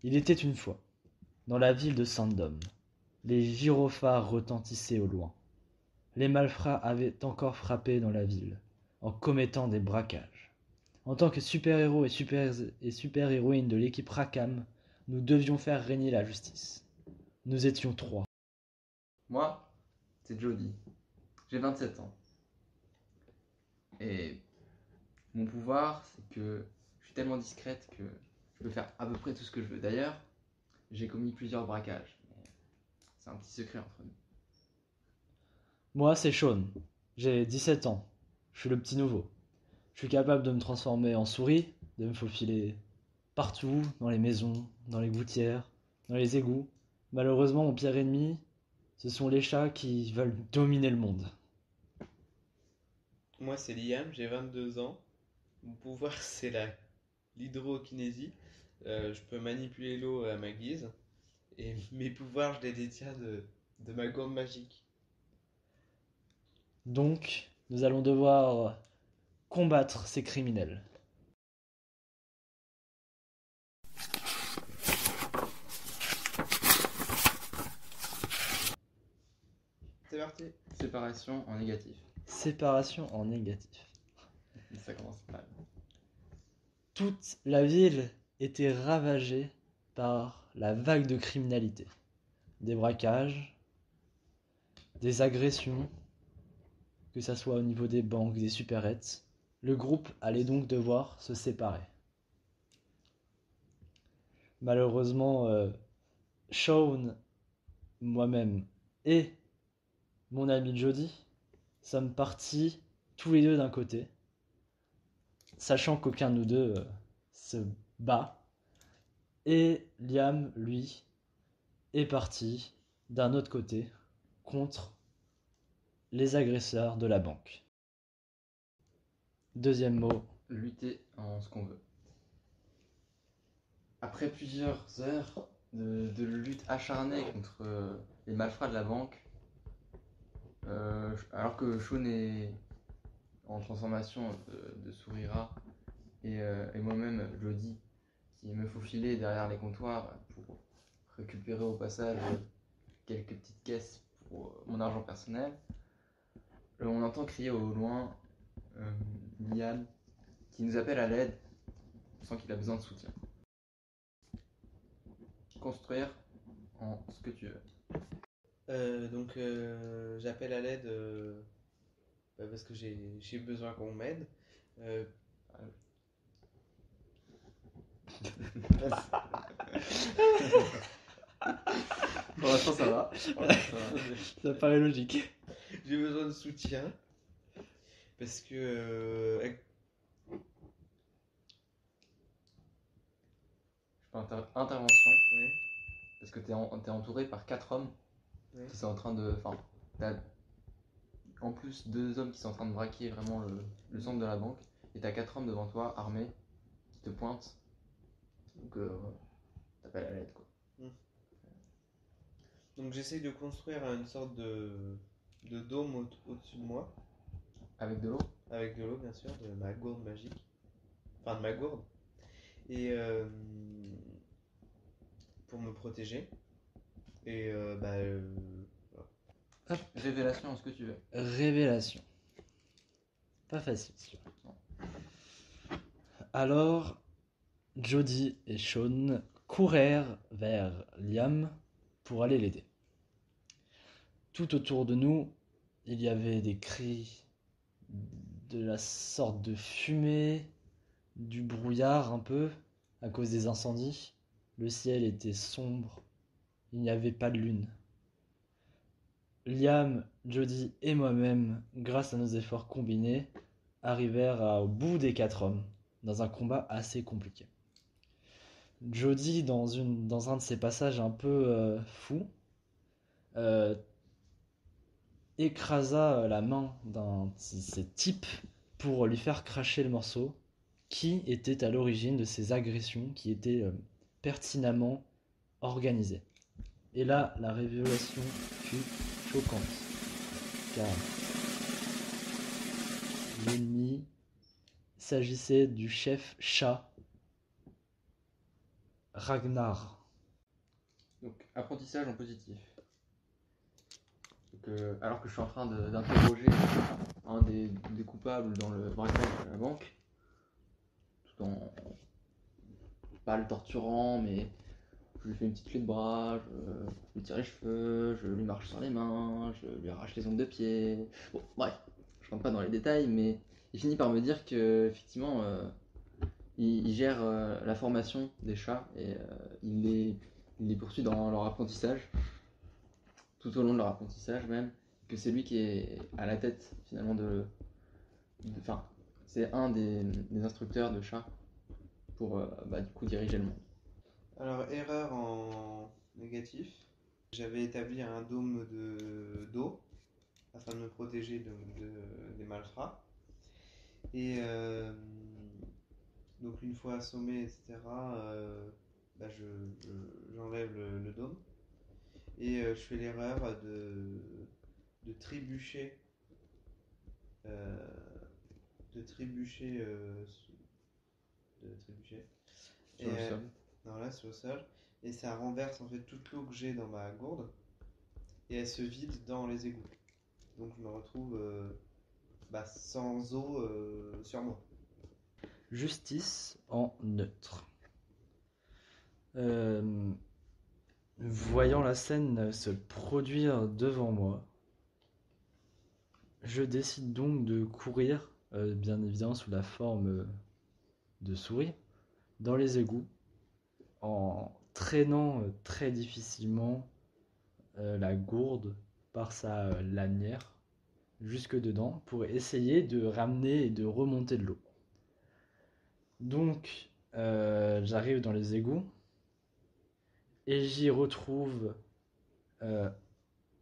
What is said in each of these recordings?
Il était une fois, dans la ville de Sandom, les gyrophares retentissaient au loin. Les malfrats avaient encore frappé dans la ville, en commettant des braquages. En tant que super-héros et super-héroïnes de l'équipe Rackham, nous devions faire régner la justice. Nous étions 3. Moi, c'est Jody. J'ai 27 ans. Et mon pouvoir, c'est que je suis tellement discrète que je peux faire à peu près tout ce que je veux. D'ailleurs, j'ai commis plusieurs braquages. Mais c'est un petit secret entre nous. Moi, c'est Sean. J'ai 17 ans. Je suis le petit nouveau. Je suis capable de me transformer en souris, de me faufiler partout, dans les maisons, dans les gouttières, dans les égouts. Malheureusement, mon pire ennemi, ce sont les chats qui veulent dominer le monde. Moi, c'est Liam, j'ai 22 ans. Mon pouvoir, c'est l'hydrokinésie. Je peux manipuler l'eau à ma guise. Et mes pouvoirs, je les détiens de ma gourde magique. Donc, nous allons devoir combattre ces criminels. C'est parti. Séparation en négatif. Séparation en négatif. Ça commence mal. Toute la ville était ravagée par la vague de criminalité. Des braquages, des agressions, que ce soit au niveau des banques, des supérettes. Le groupe allait donc devoir se séparer. Malheureusement, Shaun, moi-même et mon ami Jody sommes partis tous les deux d'un côté, sachant qu'aucun de nous deux se bat. Et Liam, lui, est parti d'un autre côté contre les agresseurs de la banque. Deuxième mot. Lutter en ce qu'on veut. Après plusieurs heures de lutte acharnée contre les malfrats de la banque, alors que Sean est en transformation de souris rare et moi-même, Jody, qui me faufilait derrière les comptoirs pour récupérer au passage quelques petites caisses pour mon argent personnel, on entend crier au loin Liam qui nous appelle à l'aide. On sent qu'il a besoin de soutien. Construire en ce que tu veux. Donc, j'appelle à l'aide parce que j'ai besoin qu'on m'aide. Pour l'instant, ça va. Ça paraît logique. J'ai besoin de soutien parce que Je fais intervention ouais, parce que t'es entouré par 4 hommes ouais. qui sont en train de. Enfin, t'as en plus 2 hommes qui sont en train de braquer vraiment le centre de la banque et t'as 4 hommes devant toi armés qui te pointent. Donc, t'appelles à l'aide quoi. Donc j'essaye de construire une sorte de dôme au-dessus de moi, Avec de l'eau. avec de l'eau bien sûr, de ma gourde magique, enfin de ma gourde, et pour me protéger. Et voilà. Révélation en ce que tu veux. Révélation. Pas facile, celui-là. Alors, Jody et Sean courèrent vers Liam pour aller l'aider. Tout autour de nous, il y avait des cris, de la sorte de fumée, du brouillard un peu, à cause des incendies. Le ciel était sombre, il n'y avait pas de lune. Liam, Jody et moi-même, grâce à nos efforts combinés, arrivèrent au bout des 4 hommes, dans un combat assez compliqué. Jody, dans un de ses passages un peu fous, écrasa la main d'un de ces types pour lui faire cracher le morceau, qui était à l'origine de ces agressions qui étaient pertinemment organisées. Et là, la révélation fut choquante, car l'ennemi s'agissait du chef chat Ragnar. Donc, apprentissage en positif. Donc, alors que je suis en train d'interroger un des coupables dans le braquage de la banque, tout en pas le torturant, mais je lui fais une petite clé de bras, je lui tire les cheveux, je lui marche sur les mains, je lui arrache les ongles de pied. Bon, bref, je rentre pas dans les détails, mais il finit par me dire que effectivement, il gère la formation des chats et il les poursuit dans leur apprentissage, tout au long de leur apprentissage même, que c'est lui qui est à la tête finalement enfin, c'est un des instructeurs de chats pour du coup diriger le monde. Alors, erreur en négatif. J'avais établi un dôme d'eau afin de me protéger des malfrats. Et donc, une fois assommé, etc., j'enlève le dôme. Et je fais l'erreur de trébucher. euh, de trébucher. De trébucher. Sur le sol. Non, là, c'est au sol. Et ça renverse en fait toute l'eau que j'ai dans ma gourde. Et elle se vide dans les égouts. Donc je me retrouve sans eau sur moi. Justice en neutre. Voyant la scène se produire devant moi, je décide donc de courir, bien évidemment sous la forme de souris, dans les égouts, en traînant très difficilement la gourde par sa lanière jusque dedans pour essayer de ramener et de remonter de l'eau. Donc j'arrive dans les égouts et j'y retrouve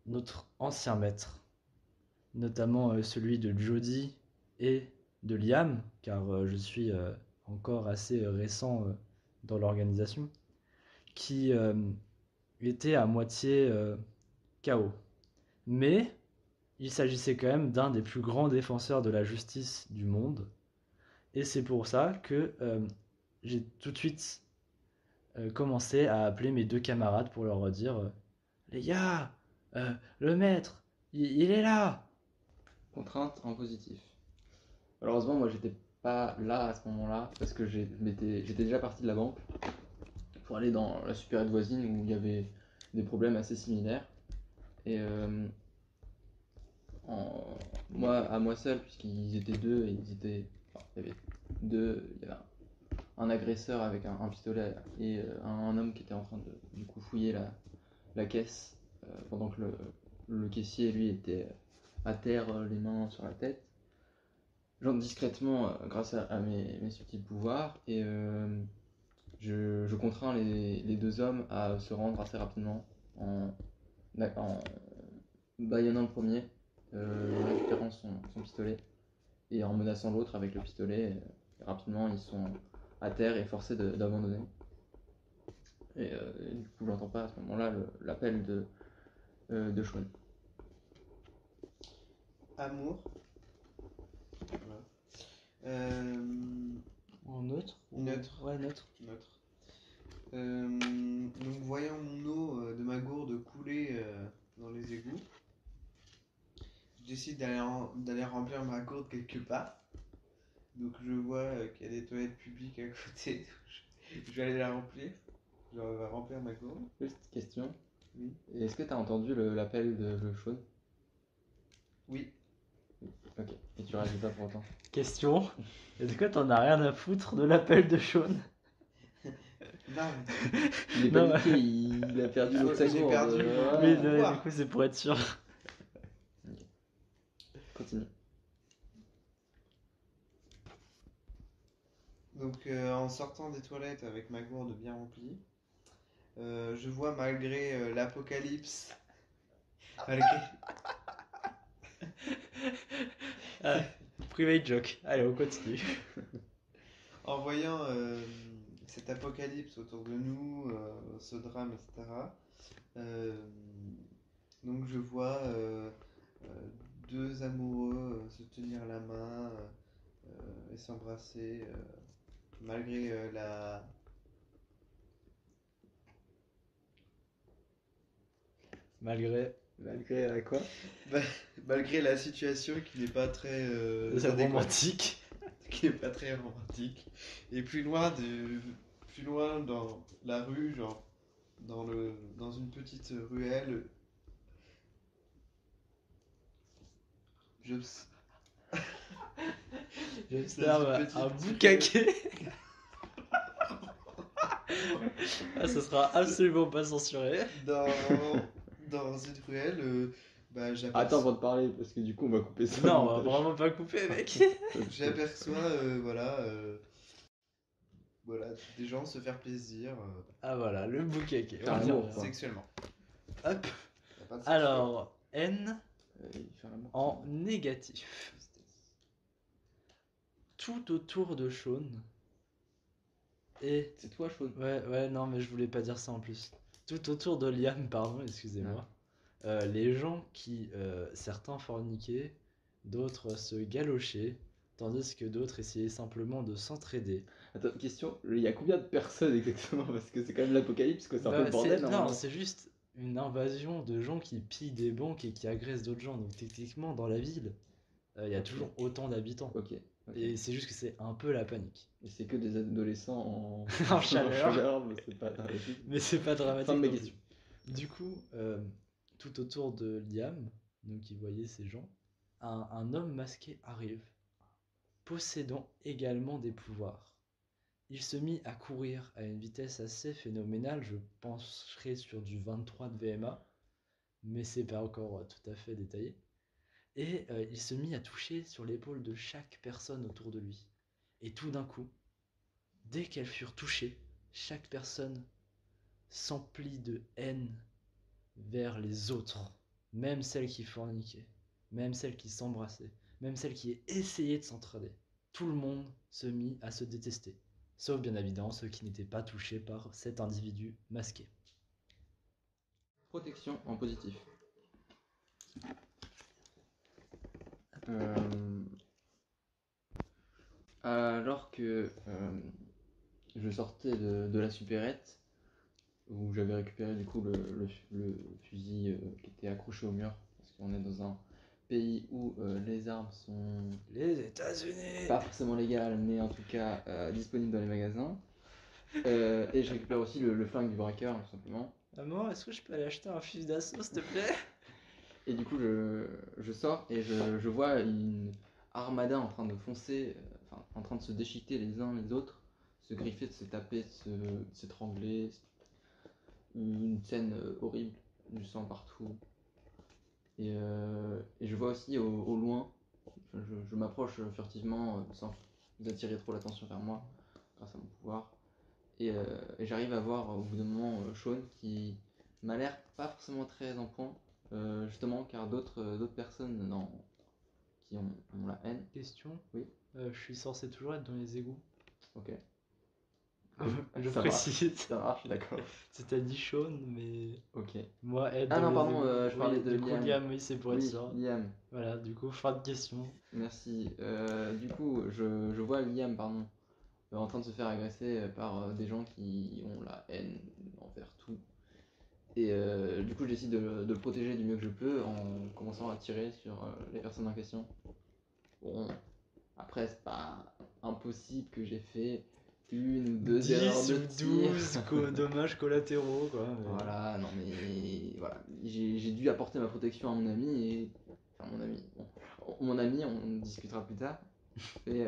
notre ancien maître, notamment celui de Jody et de Liam, car je suis encore assez récent dans l'organisation, qui était à moitié KO. Mais il s'agissait quand même d'un des plus grands défenseurs de la justice du monde, et c'est pour ça que j'ai tout de suite commencé à appeler mes deux camarades pour leur dire les gars, le maître, il est là. Contrainte en positif. Malheureusement, moi j'étais pas là à ce moment-là parce que j'étais déjà parti de la banque pour aller dans la supérette voisine où il y avait des problèmes assez similaires. Et à moi seul, puisqu'ils étaient deux, et il y avait il y avait un agresseur avec un pistolet et un homme qui était en train de du coup fouiller la caisse pendant que le caissier lui était à terre, les mains sur la tête. J'entre discrètement grâce à mes subtils pouvoirs et je contrains les deux hommes à se rendre assez rapidement en bâillonnant le premier, en récupérant son pistolet et en menaçant l'autre avec le pistolet. Et rapidement, ils sont à terre et forcés d'abandonner. Et du coup, j'entends pas à ce moment-là l'appel de Sean. Amour. Voilà. En neutre Neutre. Ouais, neutre. Neutre. Donc voyant mon eau de ma gourde couler dans les égouts, je décide d'aller remplir ma gourde quelque part. Donc je vois qu'il y a des toilettes publiques à côté. Je vais aller la remplir. Je vais remplir ma gourde. Juste question. Oui. Est-ce que tu as entendu l'appel de Sean? Oui. Ok. Et tu réagis pas pour autant? Question, est-ce que t'en as rien à foutre de l'appel de Sean? Non, Il est Non, paniqué, il a perdu l'autre sa J'ai gourde. perdu mon- mais pouvoir. du coup c'est pour être sûr. Continue. Donc en sortant des toilettes avec ma gourde bien remplie, je vois malgré l'apocalypse, malgré, Ah, private joke. Allez, on continue. en voyant cet apocalypse autour de nous, ce drame, etc. euh, donc je vois deux amoureux se tenir la main et s'embrasser malgré Malgré Malgré quoi? Malgré la situation qui n'est pas très les adéquate, romantiques. qui n'est pas très romantique. Et plus loin dans la rue, genre dans une petite ruelle, j'obs- J'observe Dans une petite un ruelle. boucaquet. Ah, ça sera absolument pas censuré. dans, dans une ruelle, Attends j'aperçois, avant de parler, parce que du coup on va couper ça. Non, au on va montage. vraiment pas couper, mec. j'aperçois voilà, des gens se faire plaisir Ah voilà, le boucaquet. Faire on dit l'amour, rien. quoi. sexuellement. Hop. Y a pas de Alors, N Faire l'amour. en négatif. Tout autour de Sean. Et. C'est toi, Sean. Ouais, non, mais je voulais pas dire ça en plus. Tout autour de Liam, pardon, excusez-moi. Les gens qui, certains forniquaient, d'autres se galochaient, tandis que d'autres essayaient simplement de s'entraider. Attends, question, il y a combien de personnes exactement? Parce que c'est quand même l'apocalypse, que c'est un peu le bordel. Non, normalement. c'est juste une invasion de gens qui pillent des banques et qui agressent d'autres gens. Donc techniquement, dans la ville, il y a Ok. toujours autant d'habitants. Ok. Et c'est juste que c'est un peu la panique. Et c'est que des adolescents en, En chaleur. mais c'est pas dramatique. Mais c'est pas dramatique. Fin de mes non plus. questions. Du coup, tout autour de Liam, donc qui voyait ces gens, un homme masqué arrive, possédant également des pouvoirs. Il se mit à courir à une vitesse assez phénoménale, je penserais sur du 23 de VMA, mais c'est pas encore tout à fait détaillé. Et il se mit à toucher sur l'épaule de chaque personne autour de lui. Et tout d'un coup, dès qu'elles furent touchées, chaque personne s'emplit de haine vers les autres, même celles qui forniquaient, même celles qui s'embrassaient, même celles qui essayaient de s'entraider. Tout le monde se mit à se détester, sauf bien évidemment ceux qui n'étaient pas touchés par cet individu masqué. Protection en positif. Alors que je sortais de la supérette, où j'avais récupéré du coup le fusil qui était accroché au mur, parce qu'on est dans un pays où les armes sont Les États-Unis. pas forcément légales, mais en tout cas disponibles dans les magasins. Et je récupère aussi le flingue du braqueur, tout simplement. Maman, est-ce que je peux aller acheter un fusil d'assaut, s'il te plaît? Et du coup, je sors et je vois une armada en train de foncer, en train de se déchiqueter les uns les autres, se griffer, de se taper, de s'étrangler. Une scène horrible, du sang partout. Et je vois aussi au loin, je m'approche furtivement sans attirer trop l'attention vers moi, grâce à mon pouvoir. Et j'arrive à voir au bout d'un moment Sean qui m'a l'air pas forcément très en point, justement car d'autres personnes qui ont la haine. Question. Oui. Je suis censé toujours être dans les égouts. Ok. Je Ça précise. marche, ça marche, d'accord. C'est à dit Sean, mais Ok. moi être Ah dans non, les pardon, égouts. je parlais Oui, de du coup, Liam. Liam, oui, c'est pour être Oui, sûr. Liam. Voilà, du coup, fin de question. Merci. Du coup, je vois Liam, pardon, en train de se faire agresser par des gens qui ont la haine envers tout. Et du coup, j'essaie de le protéger du mieux que je peux en commençant à tirer sur les personnes en question. Bon, après, c'est pas impossible que j'ai fait une ou deux erreurs 10 de ou tir. 12 dommages collatéraux, quoi. mais- Voilà, non mais voilà, j'ai dû apporter ma protection à mon ami et enfin mon ami, bon, mon ami, on discutera plus tard. Et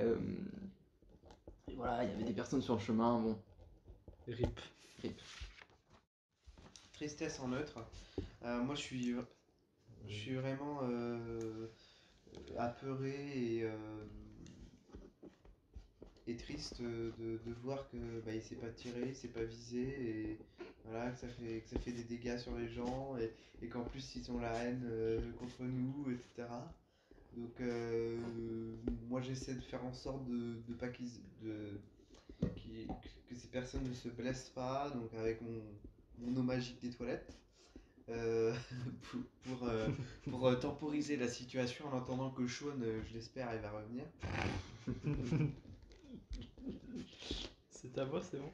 voilà, il y avait des personnes sur le chemin, bon, Rip. rip. Tristesse en neutre. Moi, je suis vraiment apeuré et triste de voir que il s'est pas tiré, il s'est pas visé et voilà que ça fait des dégâts sur les gens et qu'en plus ils ont la haine contre nous, etc. Donc moi j'essaie de faire en sorte de pas que ces personnes ne se blessent pas, donc avec mon eau magique des toilettes. euh, pour temporiser la situation en attendant que Sean, je l'espère, il va revenir. C'est à moi, c'est bon.